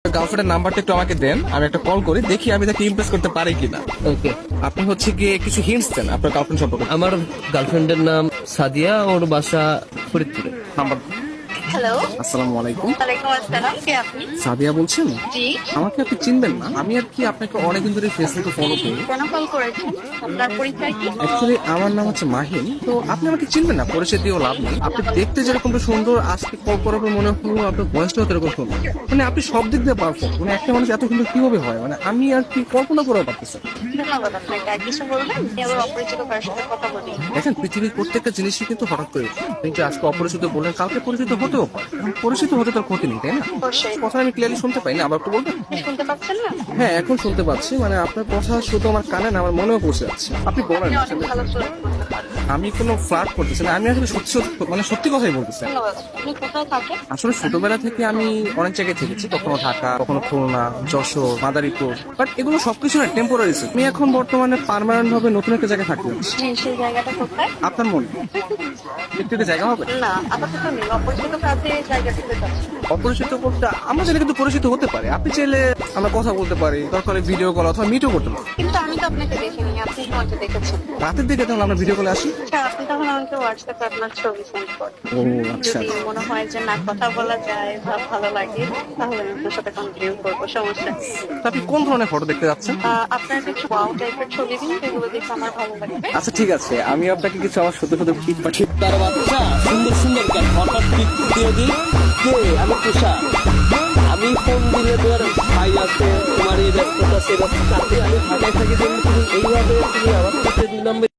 গার্লফ্রেন্ডের নাম্বারটা একটু আমাকে দেন, আমি একটা কল করি, দেখি আমি তাকে ইমপ্রেস করতে পারি কিনা। ওকে। আপনি হচ্ছে গিয়ে কিছু হিন্টস দেন আপনার গার্লফ্রেন্ড সম্পর্কে। আমার গার্লফ্রেন্ডের নাম সাদিয়া, ওর বাসা ফরিদপুরে। নাম্বার। হ্যালো, আসসালামু আলাইকুম। ওয়ালাইকুম আসসালাম। কে আপনি? সাদিয়া বলছেন? জি। আমাকে আপনি চিনবেন না, আমি আর কি আপনাকে অনেকদিন ধরে ফেসবুকে ফলো করি। কেন কল করেছেন? আপনার পরিচয় কি? অ্যাকচুয়ালি আমার নাম হচ্ছে মাহিন, তো আপনি আমাকে চিনবেন না, পরিচয় দিয়েও লাভ নেই। আপনি দেখতে যেরকম সুন্দর, আজকে কল করার পর মনে হলো আপনার বয়সটাও এরকম সুন্দর। মানে আপনি সব দিক দিয়ে পারফেক্ট। মানে একটা মানুষ এত সুন্দর কিভাবে হয়, মানে আমি আর কি কল্পনা করেও পারতেছি না। ধন্যবাদ আপনাকে। আর কিছু বলবেন? আমি আবার অপরিচিত কারোর সাথে কথা বলি। দেখেন, পৃথিবীর প্রত্যেকটা জিনিসই কিন্তু হঠাৎ করে হয়। আপনি যে আজকে অপরিচিত বললেন, কালকে পরিচিত হতেও পারে। এখন পরিচিত হতে তার ক্ষতি নেই, তাই না? অবশ্যই। কথা আমি ক্লিয়ারলি শুনতে পাই না, আবার একটু বলবেন? শুনতে পাচ্ছেন না? হ্যাঁ, এখন শুনতে পাচ্ছি। মানে আপনার কথা শুধু আমার কানে না, আমার মনেও পৌঁছে যাচ্ছে। আপনি বলেন। আপনি অনেক ভালো ফ্লার্ট করতে পারেন। আমি কোনো ফ্লার্ট করতেছি না, আমি আসলে সত্যি সত্যি মানে সত্যি কথাই বলতেছি। ধন্যবাদ। আপনি কোথায় থাকেন? আসলে ছোটবেলা থেকে আমি অনেক জায়গায় থেকেছি, কখনো ঢাকা, কখনো খুলনা, যশোর, মাদারীপুর। বাট এগুলো সবকিছু না টেম্পোরারি। আমি এখন বর্তমানে পার্মানেন্ট ভাবে নতুন একটা জায়গায় থাকতে যাচ্ছি। জি, সেই জায়গাটা কোথায়? আপনার মনে একটু একটা জায়গা হবে? না, আপাতত নেই। অপরিচিত কাজে জায়গা থেকে যাচ্ছে। অপরিচিত করতে আমরা চাইলে কিন্তু পরিচিত হতে পারি। আপনি চাইলে আমরা কথা বলতে পারি, দরকার ভিডিও কল অথবা মিটও করতে পারি। কিন্তু আমি তো আপনাকে দেখিনি, আপনি আমাকে দেখেছেন। রাতের দিকে তাহলে আমরা ভিডিও কলে আসি। আচ্ছা, আপনি তখন আমাকে হোয়াটসঅ্যাপে আপনার ছবি সেন্ড করেন। ও আচ্ছা। যদি মনে হয় যে না, কথা বলা যায় বা ভালো লাগে, তাহলে আমি আপনার সাথে কন্টিনিউ করবো, সমস্যা নেই। তো আপনি কোন ধরনের ফটো দেখতে যাচ্ছেন? আপনার কিছু ওয়াও টাইপের ছবি দিন, যেগুলো দেখে আমার ভালো লাগবে। আচ্ছা ঠিক আছে, আমি আপনাকে কিছু আমার সত্য সত্য পিক পাঠিয়ে। তার বাচ্চা সুন্দর সুন্দর গান হঠাৎ দিয়ে দিই। কে? আমি তুষার। আমি ফোন দিলে তোমার ভাই আছে, তোমার এই ব্যস্ততা সে ব্যস্ততা, আমি ঢাকায় থাকি, তুমি এইভাবে তুমি আমার সাথে 2 নম্বর